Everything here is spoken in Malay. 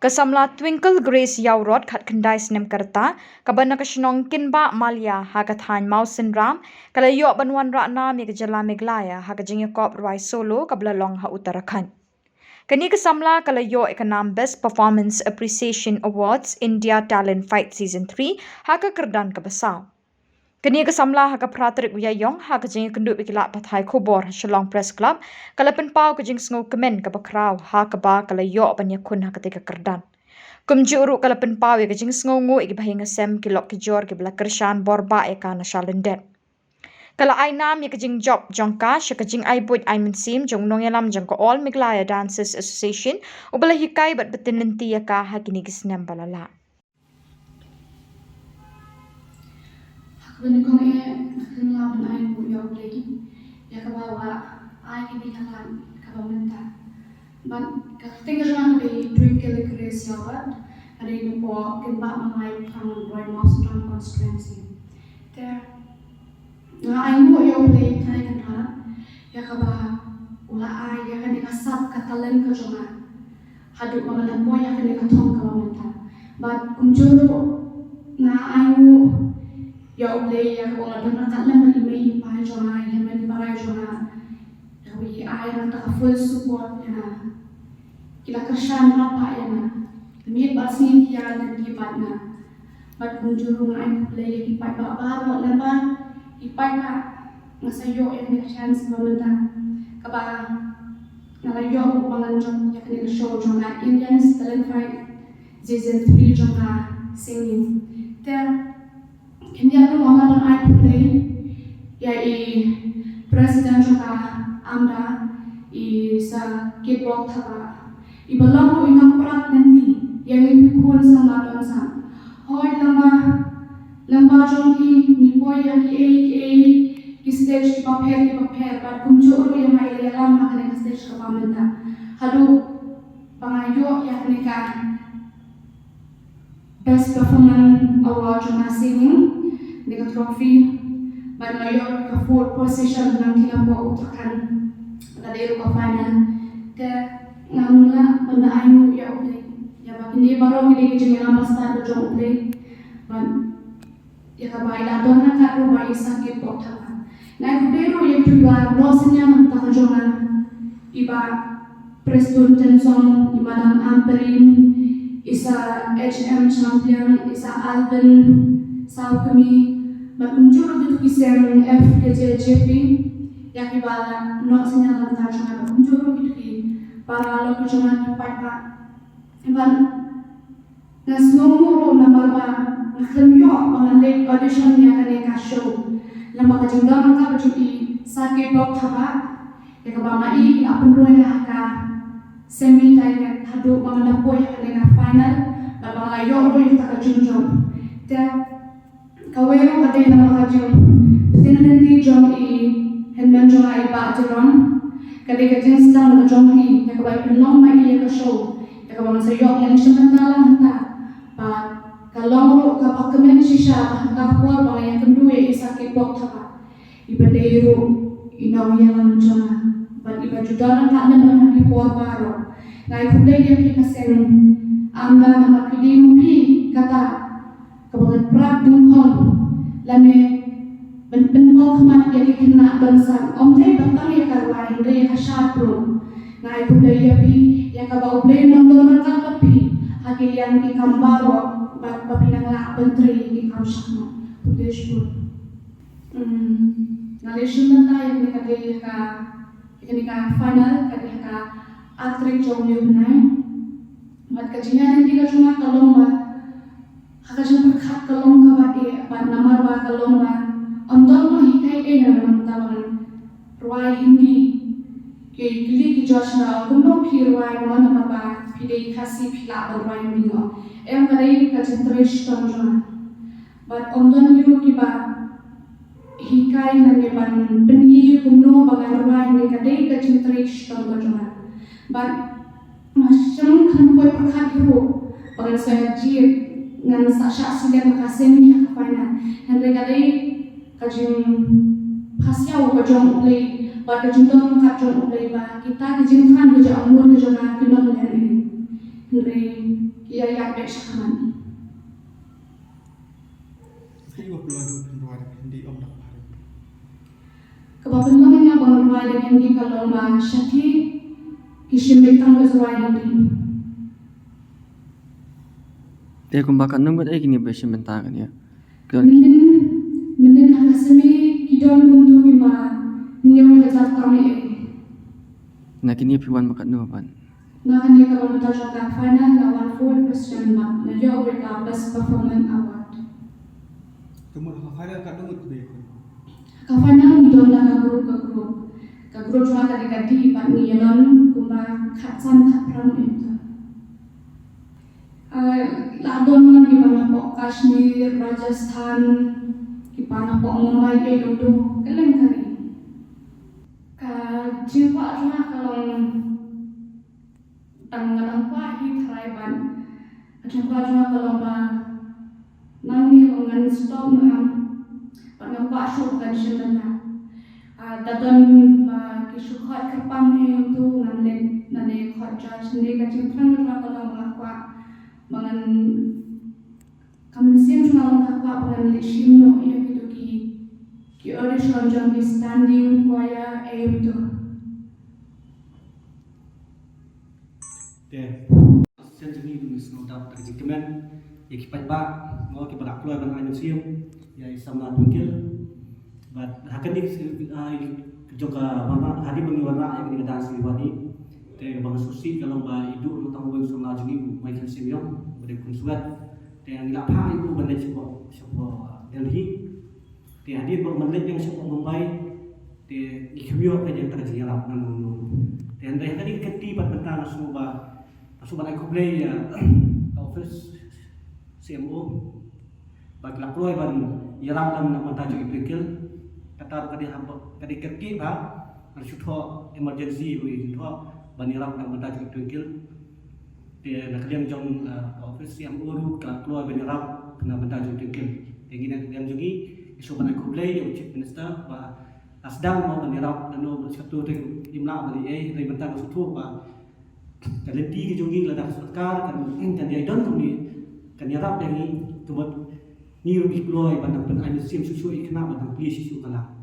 Kasamla Twinkle Grace Yaurot khat khandai snem karta kabana kashnong kinba Malia hagathan Mausin Ram kala yo banwan ra na mi gajala meglaya hagajing kop rwai solo kabla long ha Uttarakhand. Kani kasamla kala yo ekanam Best Performance Appreciation Awards India Talent Fight Season 3 haka kerdan kabasaw. Kani kasamla haka pratrik wiyayong haka jing kendu bikila pathai khobor Shillong Press Club kala penpau kajing sngo kemen kabakraw haka ba kala yo banyakun haka tika kerdan. Kumju uruk kala penpau ya kajing sngo ngu igi bahinga sem kilok kijor ki bela kershan borba eka na shalendet. Kala ainam ya kajing job jongka sya kajing aibut aimin sim jong nongelam jong ko All Meglaya Dancers Association ubala hikai bat betin lenti ya ka hakini gisnem balala. When kong kenal ai bu yo lagi ya kabawa ai kini kalan kabamenta ban ka tinggal lang di Twinkle Grace Yaurot ada ini po kenal mengai pang Roy Mouse Town constituency there na ai bu yo lagi tadi kenal ya kabawa ula ai ya kan dikasap katalan ke jonga hadut mengenai po ya kan dikatong kabamenta ban kunjuru na ai bu ya ublay ya ko la dona kat lam ni mai pa jona ya men para jona ya wi ai na ta full support ya kila kershan apa ya na mi basni ya na ki patna bat kunjuru ai ublay ki pat ba ba lamba ki pat na masayo ya ni chance momenta ka ba na la yo bangan jom ya ni show jona Indian Talent Fight Season 3 jona singing there India no mama dan ai play ya president juga anda sa kickbox thaba ibalang ko inang prak nanti yang ikut sama dansa hoy lamba jongki ni boy yang ki stage ki papel bat kunjur yang mai lelam hakane stage ka pamenta hadu pangayo ya ka Best Performance Award jona singing dengan trofi ban layo ka fourth position ng Kinambo Uttarakhand kadero ka final te ngamla banda ayu ya uble ya bakini baro gini gini nama start do uble ban ya ka baila donna ka ro bai sakit botha na kadero ya tuwa rosnya manta jona iba Preston Johnson imadam Amperin isa HM champion isa Alvin Saukami berkunjung untuk kisah FKJJP yang dibala no sinyal lantar jangan berkunjung gitu ki para lo jangan dipakai pak iban nas nomor nomor ba naklemyo mengenai audition yang akan show lama kejenggang maka berjudi sakit bok thaba ya kabamai apa ruang haka semi direct hadu mengenai poin yang final lama layo yang tak kejenggang dan kawero kate na makajong tinanandi jong henman jong ai ba jong kade ka jing stang na jong hi ya ka bai long mai ya ka show ya ka bang sa yo yan siya talang hanta pa kalong ro ka pakamen shisha ka ko ba ya kan duwe isa ke bok thaba ibadero inaw ya lan jong ba iba judana ka na na ki por baro ngai kudai ya ki kasen anda na kidim pi kata kebangan prak dengkol lame benpol kemat jadi kena bangsa omde batang ya karwai de ya kasapro ngai budaya pi ya kabau ble nondon kan tapi hakilian ki kambaro bat papinang la pentri ki kamsakno pudeshpur naleshin manta ya ni ka final ka atrik jong yunai mat kajian ni ka cuma kalomba hakajan perkat kalong kabadi ban namar ba kalong ba andon mo hikai na mantawan ruai hindi ke gili ki joshna gundo ki ruai mo na ba pide kasi pila ba ruai mingo em kadai ka centresh tonjona bat andon hiru ki ba hikai na ne ban bengi gundo ba ruai ni kadai ka centresh tonjona bat masyam kan ko perkat hiru ba sa ji ngan sasha sidan makasemi hak pana han regadai kajing pasyaw kajong ublay ba kajing tong kajong ublay ba kita kajing kan kajong amur kajong na kinon len Hindre kiayat bek syakaman. Saya berpeluang berdoa di Om Dak Hari. Kebabelan yang berdoa dengan di kalau ma syaki kishimik tangga zawai ini. Dia kumbakan nunggut gini bersih bentakan ya. Menen hakasemi kidon gundu bima nyew hezat kami. Nah kini piwan makan nuapan. Nah ni kalau kita cakap final lawan full person mak na yo mereka best performance award. Kemudian hari akan nunggu beikun. Kafana midon la ka grup cuma kadi pat ni yanon kumba khatsan khatram itu. Ladon lagi mana pok Kashmir, Rajasthan, di mana pok Mumbai itu keleng kari. Ka jiwa cuma kalau tanggal hi Thailand. Jiwa cuma kalau ba nami mengan stop ngam pangapa show kan shimana. Dadon ba kisukhat kerpang itu nane khot judge ni ka jiwa cuma kalau mengakwa mangan kami siang cuma mengapa pengen lishim no ya gitu ki audition jam di standing choir itu. Sen jadi itu semua terjadikan ya kipat ba mau kipat keluar dengan anu siam ya sama tungkil but hakan ni juga mana hadi mengiwana yang digadasi wadi te bang susi kalau ba hidup utang buang sama jadi Michael Simeon pada kunsuat te yang apa itu benda sebuah Delhi te hadir bermenit yang sebuah Mumbai te ikhiyo ke yang terjadi lah nanu te andai hakan keti pat bentang semua asuban aku play ya office CMO bagi lakukan ban yaram dalam nak mentajuk ipikil kata kadi kerki ba arsyutho emergency wi tho ban yaram nak mentajuk ipikil dia nak kalian jong office CMO ru keluar ban yaram kena mentajuk ipikil yang ini yang juga asuban aku play ya chief minister ba asdang mau ban yaram nanu satu ring imla bali dari bentang sutu ba kalenti ke jongi ladak sarkar kan dia don kami kan yarap yang ni tumat ni rugi kloy pada pen anu sim susu ikna pada pli susu kala